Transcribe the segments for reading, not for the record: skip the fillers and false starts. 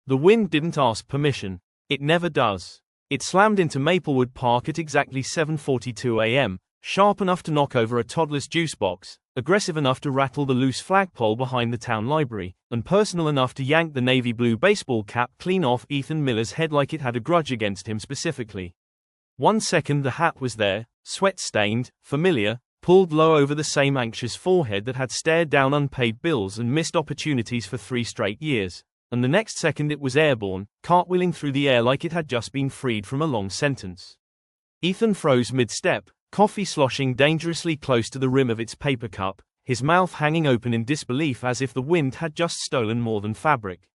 The wind didn't ask permission. It never does. It slammed into Maplewood Park at exactly 7:42 a.m., sharp enough to knock over a toddler's juice box, aggressive enough to rattle the loose flagpole behind the town library, and personal enough to yank the navy blue baseball cap clean off Ethan Miller's head like it had a grudge against him specifically. 1 second the hat was there, sweat-stained, familiar, pulled low over the same anxious forehead that had stared down unpaid bills and missed opportunities for 3 straight years, and the next second it was airborne, cartwheeling through the air like it had just been freed from a long sentence. Ethan froze mid-step, coffee sloshing dangerously close to the rim of its paper cup, his mouth hanging open in disbelief as if the wind had just stolen more than fabric.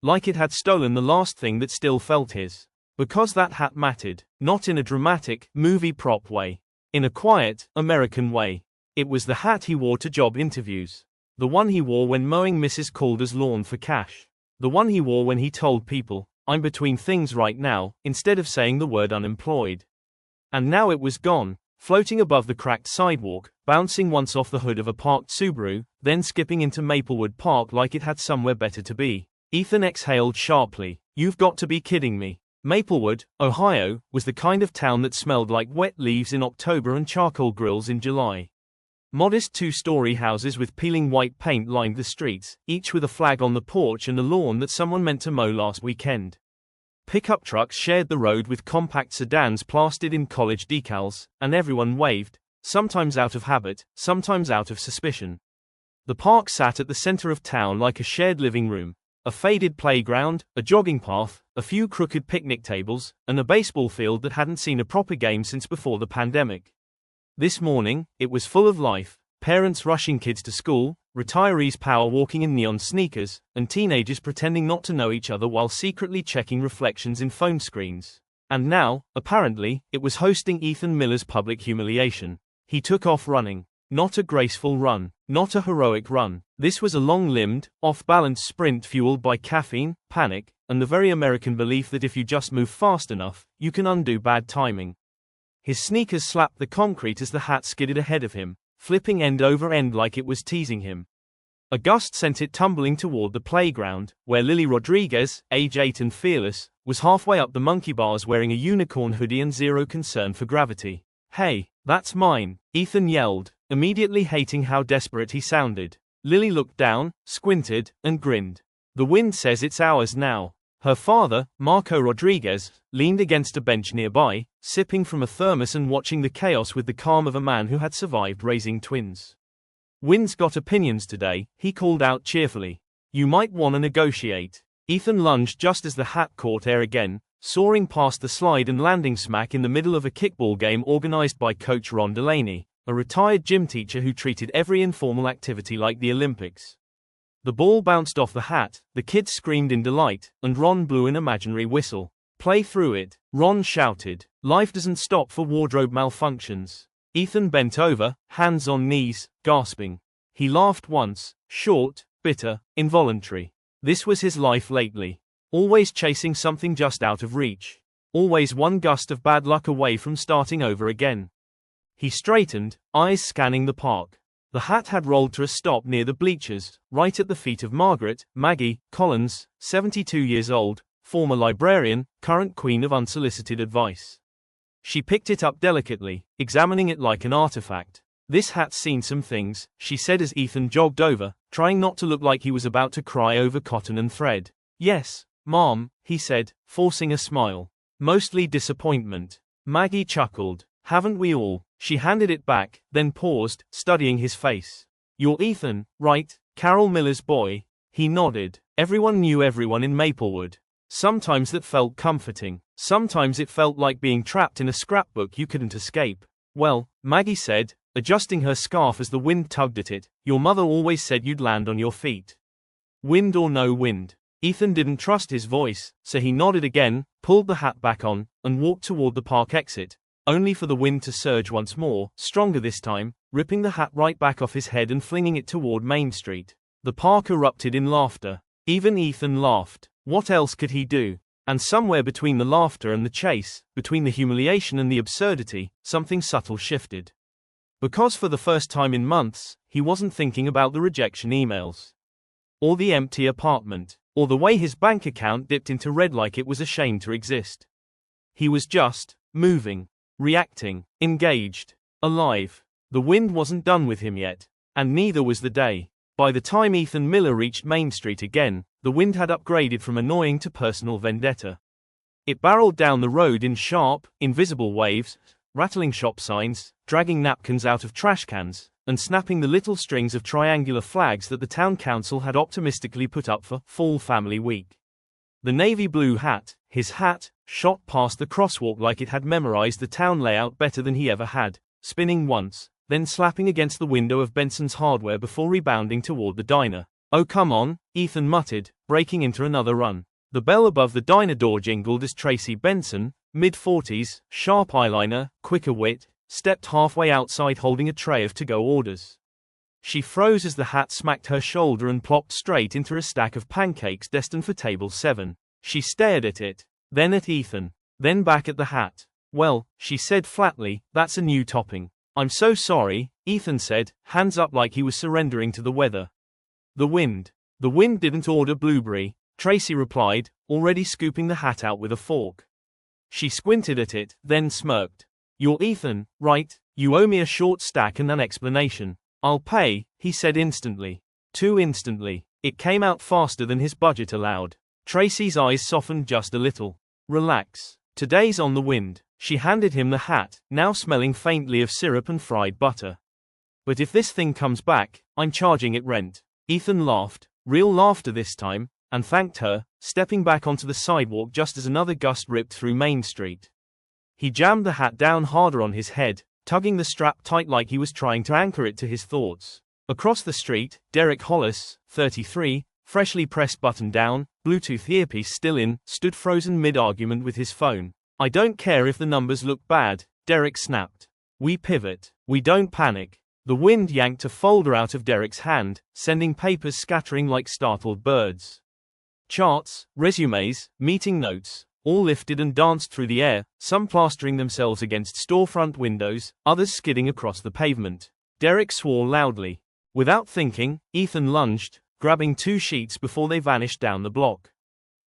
Like it had stolen the last thing that still felt his. Because that hat mattered, not in a dramatic, movie prop way. In a quiet, American way. It was the hat he wore to job interviews. The one he wore when mowing Mrs. Calder's lawn for cash. The one he wore when he told people, "I'm between things right now," instead of saying the word unemployed. And now it was gone, floating above the cracked sidewalk, bouncing once off the hood of a parked Subaru, then skipping into Maplewood Park like it had somewhere better to be. Ethan exhaled sharply. "You've got to be kidding me." Maplewood, Ohio, was the kind of town that smelled like wet leaves in October and charcoal grills in July. Modest 2-story houses with peeling white paint lined the streets, each with a flag on the porch and a lawn that someone meant to mow last weekend. Pickup trucks shared the road with compact sedans plastered in college decals, and everyone waved, sometimes out of habit, sometimes out of suspicion. The park sat at the center of town like a shared living room. A faded playground, a jogging path, a few crooked picnic tables, and a baseball field that hadn't seen a proper game since before the pandemic. This morning, it was full of life, parents rushing kids to school, retirees power walking in neon sneakers, and teenagers pretending not to know each other while secretly checking reflections in phone screens. And now, apparently, it was hosting Ethan Miller's public humiliation. He took off running. Not a graceful run, not a heroic run. This was a long-limbed, off-balance sprint fueled by caffeine, panic, and the very American belief that if you just move fast enough, you can undo bad timing. His sneakers slapped the concrete as the hat skidded ahead of him, flipping end over end like it was teasing him. A gust sent it tumbling toward the playground, where Lily Rodriguez, age 8 and fearless, was halfway up the monkey bars wearing a unicorn hoodie and zero concern for gravity. "Hey, that's mine," Ethan yelled, immediately hating how desperate he sounded. Lily looked down, squinted, and grinned. "The wind says it's ours now." Her father, Marco Rodriguez, leaned against a bench nearby, sipping from a thermos and watching the chaos with the calm of a man who had survived raising twins. "Wind's got opinions today," he called out cheerfully. "You might want to negotiate." Ethan lunged just as the hat caught air again, soaring past the slide and landing smack in the middle of a kickball game organized by Coach Ron Delaney, a retired gym teacher who treated every informal activity like the Olympics. The ball bounced off the hat, the kids screamed in delight, and Ron blew an imaginary whistle. "Play through it," Ron shouted. "Life doesn't stop for wardrobe malfunctions." Ethan bent over, hands on knees, gasping. He laughed once, short, bitter, involuntary. This was his life lately. Always chasing something just out of reach. Always one gust of bad luck away from starting over again. He straightened, eyes scanning the park. The hat had rolled to a stop near the bleachers, right at the feet of Maggie Collins, 72 years old, former librarian, current queen of unsolicited advice. She picked it up delicately, examining it like an artifact. "This hat's seen some things," she said as Ethan jogged over, trying not to look like he was about to cry over cotton and thread. "Yes, Mom," he said, forcing a smile. "Mostly disappointment." Maggie chuckled. "Haven't we all?" She handed it back, then paused, studying his face. "You're Ethan, right? Carol Miller's boy?" He nodded. Everyone knew everyone in Maplewood. Sometimes that felt comforting. Sometimes it felt like being trapped in a scrapbook you couldn't escape. "Well," Maggie said, adjusting her scarf as the wind tugged at it, "your mother always said you'd land on your feet. Wind or no wind." Ethan didn't trust his voice, so he nodded again, pulled the hat back on, and walked toward the park exit, only for the wind to surge once more, stronger this time, ripping the hat right back off his head and flinging it toward Main Street. The park erupted in laughter. Even Ethan laughed. What else could he do? And somewhere between the laughter and the chase, between the humiliation and the absurdity, something subtle shifted. Because for the first time in months, he wasn't thinking about the rejection emails. Or the empty apartment. or the way his bank account dipped into red like it was ashamed to exist. He was just moving, reacting, engaged, alive. The wind wasn't done with him yet, and neither was the day. By the time Ethan Miller reached Main Street again, the wind had upgraded from annoying to personal vendetta. It barreled down the road in sharp, invisible waves, rattling shop signs, dragging napkins out of trash cans, and snapping the little strings of triangular flags that the town council had optimistically put up for Fall Family Week. The navy blue hat, his hat, shot past the crosswalk like it had memorized the town layout better than he ever had, spinning once, then slapping against the window of Benson's Hardware before rebounding toward the diner. "Oh come on," Ethan muttered, breaking into another run. The bell above the diner door jingled as Tracy Benson, mid-40s, sharp eyeliner, quicker wit, stepped halfway outside holding a tray of to-go orders. She froze as the hat smacked her shoulder and plopped straight into a stack of pancakes destined for table 7. She stared at it, then at Ethan, then back at the hat. "Well," she said flatly, "that's a new topping." "I'm so sorry," Ethan said, hands up like he was surrendering to the weather. "The wind." "The wind didn't order blueberry," Tracy replied, already scooping the hat out with a fork. She squinted at it, then smirked. "You're Ethan, right? You owe me a short stack and an explanation." "I'll pay," he said instantly. Too instantly. It came out faster than his budget allowed. Tracy's eyes softened just a little. "Relax. Today's on the wind." She handed him the hat, now smelling faintly of syrup and fried butter. "But if this thing comes back, I'm charging it rent." Ethan laughed, real laughter this time, and thanked her, stepping back onto the sidewalk just as another gust ripped through Main Street. He jammed the hat down harder on his head, tugging the strap tight like he was trying to anchor it to his thoughts. Across the street, Derek Hollis, 33, freshly pressed button down, Bluetooth earpiece still in, stood frozen mid-argument with his phone. "I don't care if the numbers look bad," Derek snapped. "We pivot. We don't panic." The wind yanked a folder out of Derek's hand, sending papers scattering like startled birds. Charts, resumes, meeting notes, all lifted and danced through the air, some plastering themselves against storefront windows, others skidding across the pavement. Derek swore loudly. Without thinking, Ethan lunged, grabbing 2 sheets before they vanished down the block.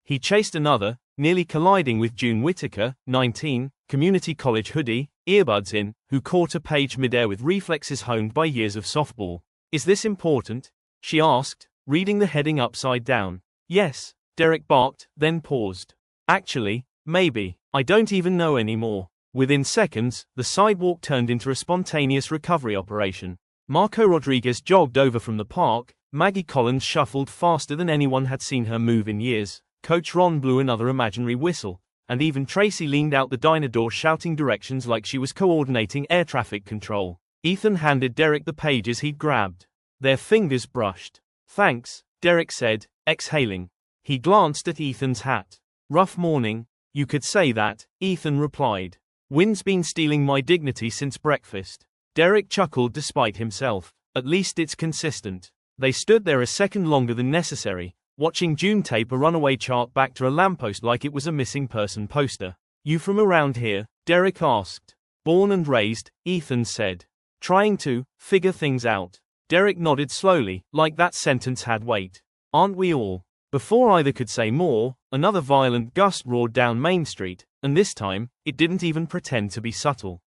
He chased another, nearly colliding with June Whitaker, 19, community college hoodie, earbuds in, who caught a page midair with reflexes honed by years of softball. "Is this important?" she asked, reading the heading upside down. "Yes," Derek barked, then paused. "Actually, maybe. I don't even know anymore." Within seconds, the sidewalk turned into a spontaneous recovery operation. Marco Rodriguez jogged over from the park, Maggie Collins shuffled faster than anyone had seen her move in years, Coach Ron blew another imaginary whistle, and even Tracy leaned out the diner door shouting directions like she was coordinating air traffic control. Ethan handed Derek the pages he'd grabbed. Their fingers brushed. "Thanks," Derek said, exhaling. He glanced at Ethan's hat. "Rough morning." "You could say that," Ethan replied. "Wind's been stealing my dignity since breakfast." Derek chuckled despite himself. "At least it's consistent." They stood there a second longer than necessary, watching June tape a runaway chart back to a lamppost like it was a missing person poster. "You from around here?" Derek asked. "Born and raised," Ethan said. "Trying to figure things out." Derek nodded slowly, like that sentence had weight. "Aren't we all?" Before either could say more, another violent gust roared down Main Street, and this time, it didn't even pretend to be subtle.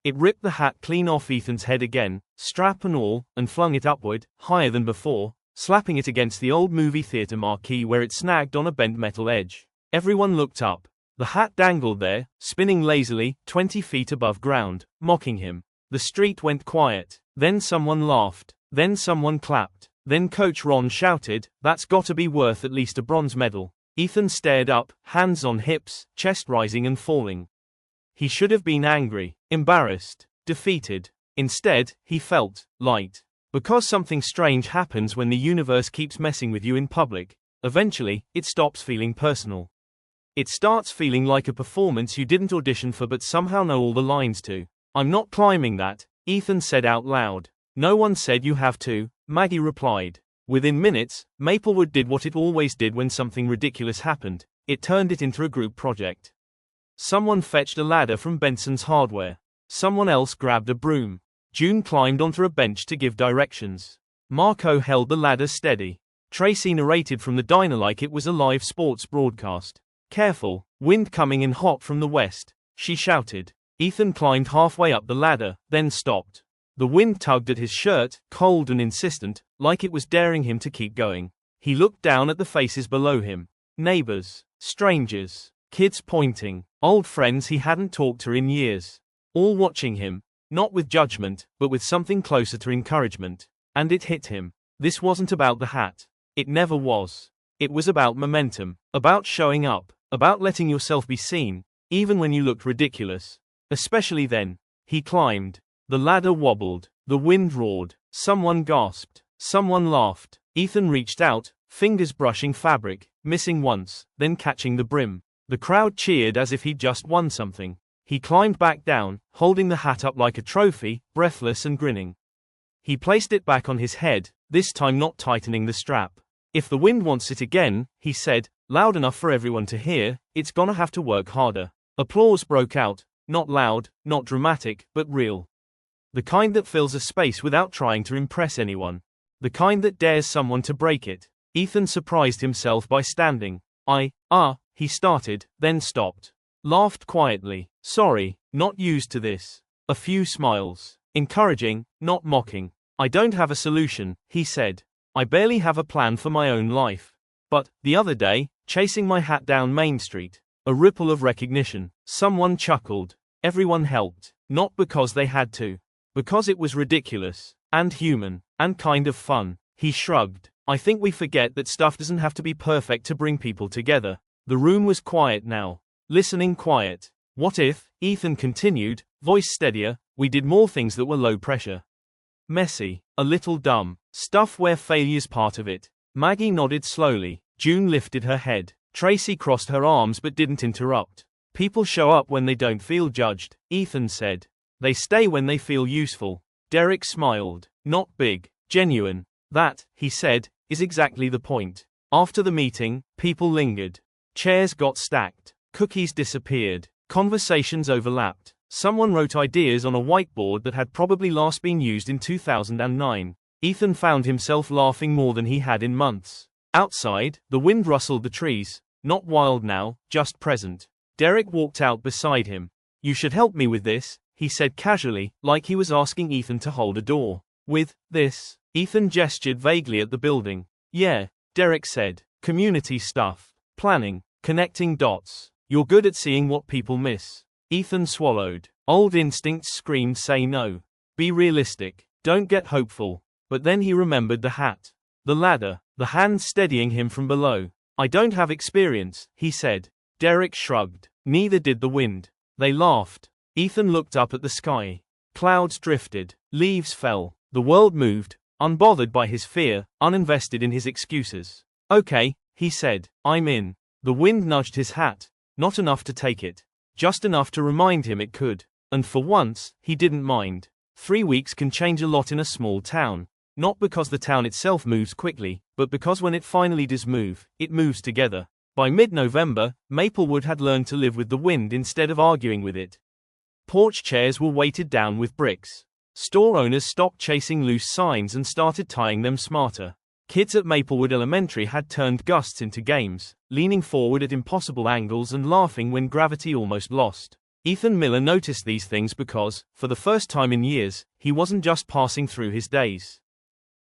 It ripped the hat clean off Ethan's head again, strap and all, and flung it upward, higher than before, slapping it against the old movie theater marquee where it snagged on a bent metal edge. Everyone looked up. The hat dangled there, spinning lazily, 20 feet above ground, mocking him. The street went quiet. Then someone laughed. Then someone clapped. Then Coach Ron shouted, "That's gotta be worth at least a bronze medal." Ethan stared up, hands on hips, chest rising and falling. He should have been angry, embarrassed, defeated. Instead, he felt light. Because something strange happens when the universe keeps messing with you in public. Eventually, it stops feeling personal. It starts feeling like a performance you didn't audition for but somehow know all the lines to. "I'm not climbing that," Ethan said out loud. "No one said you have to," Maggie replied. Within minutes, Maplewood did what it always did when something ridiculous happened. It turned it into a group project. Someone fetched a ladder from Benson's Hardware. Someone else grabbed a broom. June climbed onto a bench to give directions. Marco held the ladder steady. Tracy narrated from the diner like it was a live sports broadcast. "Careful, wind coming in hot from the west," she shouted. Ethan climbed halfway up the ladder, then stopped. The wind tugged at his shirt, cold and insistent, like it was daring him to keep going. He looked down at the faces below him. Neighbors, strangers, kids pointing, old friends he hadn't talked to in years. All watching him, not with judgment, but with something closer to encouragement. And it hit him. This wasn't about the hat. It never was. It was about momentum, about showing up, about letting yourself be seen, even when you looked ridiculous. Especially then. He climbed. The ladder wobbled. The wind roared. Someone gasped. Someone laughed. Ethan reached out, fingers brushing fabric, missing once, then catching the brim. The crowd cheered as if he'd just won something. He climbed back down, holding the hat up like a trophy, breathless and grinning. He placed it back on his head, this time not tightening the strap. "If the wind wants it again," he said, loud enough for everyone to hear, "it's gonna have to work harder." Applause broke out, not loud, not dramatic, but real. The kind that fills a space without trying to impress anyone. The kind that dares someone to break it. Ethan surprised himself by standing. He started, then stopped. Laughed quietly. "Sorry, not used to this." A few smiles. Encouraging, not mocking. "I don't have a solution," he said. "I barely have a plan for my own life. But, the other day, chasing my hat down Main Street." A ripple of recognition. Someone chuckled. Everyone helped. Not because they had to. Because it was ridiculous. And human. And kind of fun. He shrugged. "I think we forget that stuff doesn't have to be perfect to bring people together." The room was quiet now. Listening quiet. "What if," Ethan continued, voice steadier, "we did more things that were low pressure? Messy. A little dumb. Stuff where failure's part of it." Maggie nodded slowly. June lifted her head. Tracy crossed her arms but didn't interrupt. "People show up when they don't feel judged," Ethan said. "They stay when they feel useful." Derek smiled. "Not big. Genuine." "That," he said, "is exactly the point." After the meeting, people lingered. Chairs got stacked. Cookies disappeared. Conversations overlapped. Someone wrote ideas on a whiteboard that had probably last been used in 2009. Ethan found himself laughing more than he had in months. Outside, the wind rustled the trees, not wild now, just present. Derek walked out beside him. "You should help me with this," he said casually, like he was asking Ethan to hold a door. "With this?" Ethan gestured vaguely at the building. "Yeah," Derek said. "Community stuff. Planning. Connecting dots. You're good at seeing what people miss." Ethan swallowed. Old instincts screamed say no. Be realistic. Don't get hopeful. But then he remembered the hat. The ladder. The hand steadying him from below. "I don't have experience," he said. Derek shrugged. Neither did the wind. They laughed. Ethan looked up at the sky. Clouds drifted. Leaves fell. The world moved, unbothered by his fear, uninvested in his excuses. "Okay," he said. "I'm in." The wind nudged his hat. Not enough to take it. Just enough to remind him it could. And for once, he didn't mind. 3 weeks can change a lot in a small town. Not because the town itself moves quickly, but because when it finally does move, it moves together. By mid-November, Maplewood had learned to live with the wind instead of arguing with it. Porch chairs were weighted down with bricks. Store owners stopped chasing loose signs and started tying them smarter. Kids at Maplewood Elementary had turned gusts into games, leaning forward at impossible angles and laughing when gravity almost lost. Ethan Miller noticed these things because, for the first time in years, he wasn't just passing through his days.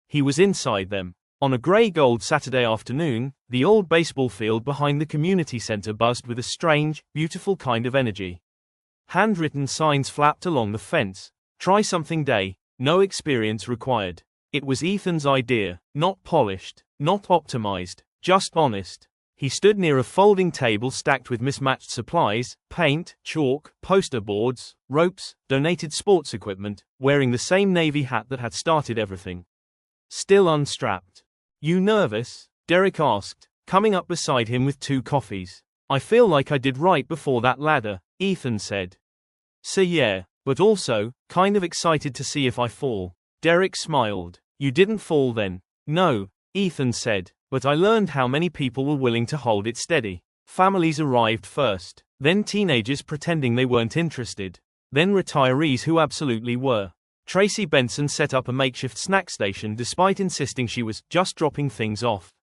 He was inside them. On a gray-gold Saturday afternoon, the old baseball field behind the community center buzzed with a strange, beautiful kind of energy. Handwritten signs flapped along the fence. "Try something day, no experience required." It was Ethan's idea, not polished, not optimized, just honest. He stood near a folding table stacked with mismatched supplies, paint, chalk, poster boards, ropes, donated sports equipment, wearing the same navy hat that had started everything. Still unstrapped. "You nervous?" Derek asked, coming up beside him with 2 coffees. "I feel like I did right before that ladder," Ethan said. "So yeah, but also, kind of excited to see if I fall." Derek smiled. "You didn't fall then." "No," Ethan said, "but I learned how many people were willing to hold it steady. Families arrived first, then teenagers pretending they weren't interested, then retirees who absolutely were. Tracy Benson set up a makeshift snack station despite insisting she was just dropping things off.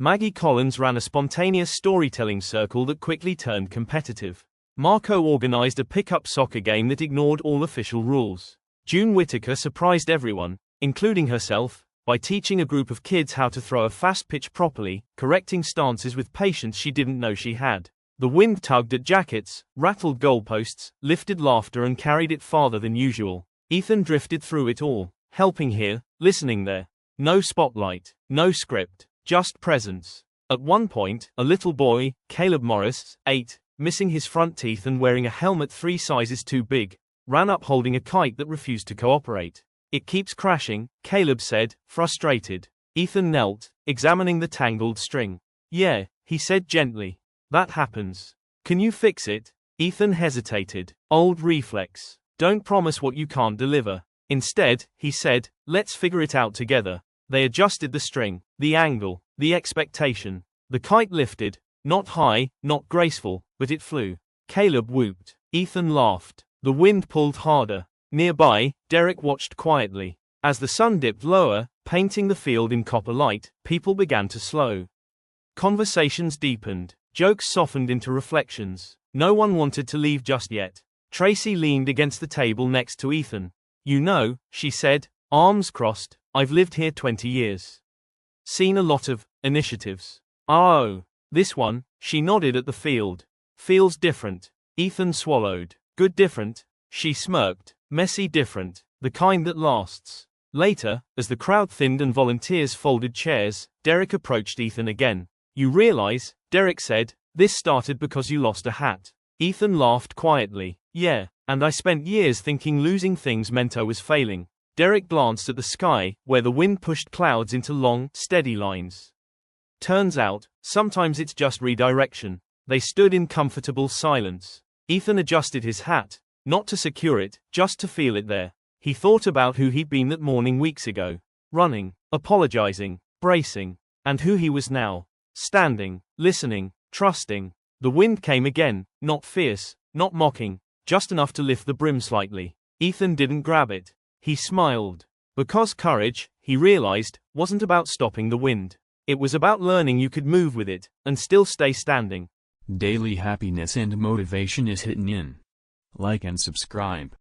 Maggie Collins ran a spontaneous storytelling circle that quickly turned competitive. Marco organized a pickup soccer game that ignored all official rules. June Whittaker surprised everyone, including herself, by teaching a group of kids how to throw a fast pitch properly, correcting stances with patience she didn't know she had. The wind tugged at jackets, rattled goalposts, lifted laughter and carried it farther than usual. Ethan drifted through it all, helping here, listening there. No spotlight, no script, just presence. At one point, a little boy, Caleb Morris, 8, missing his front teeth and wearing a helmet 3 sizes too big, ran up holding a kite that refused to cooperate. "It keeps crashing," Caleb said, frustrated. Ethan knelt, examining the tangled string. "Yeah," he said gently. "That happens. Can you fix it?" Ethan hesitated. Old reflex. Don't promise what you can't deliver. Instead, he said, "Let's figure it out together." They adjusted the string, the angle, the expectation. The kite lifted, not high, not graceful, but it flew. Caleb whooped. Ethan laughed. The wind pulled harder. Nearby, Derek watched quietly. As the sun dipped lower, painting the field in copper light, people began to slow. Conversations deepened. Jokes softened into reflections. No one wanted to leave just yet. Tracy leaned against the table next to Ethan. "You know," she said, arms crossed, "I've lived here 20 years. Seen a lot of initiatives. Oh, this one," she nodded at the field. "Feels different." Ethan swallowed. "Good different?" She smirked. "Messy different. The kind that lasts." Later, as the crowd thinned and volunteers folded chairs, Derek approached Ethan again. "You realize," Derek said, "this started because you lost a hat." Ethan laughed quietly. "Yeah, and I spent years thinking losing things meant I was failing." Derek glanced at the sky, where the wind pushed clouds into long, steady lines. "Turns out, sometimes it's just redirection." They stood in comfortable silence. Ethan adjusted his hat, not to secure it, just to feel it there. He thought about who he'd been that morning weeks ago. Running, apologizing, bracing. And who he was now. Standing, listening, trusting. The wind came again, not fierce, not mocking, just enough to lift the brim slightly. Ethan didn't grab it. He smiled. Because courage, he realized, wasn't about stopping the wind. It was about learning you could move with it, and still stay standing. Daily happiness and motivation is hidden in. Like and subscribe.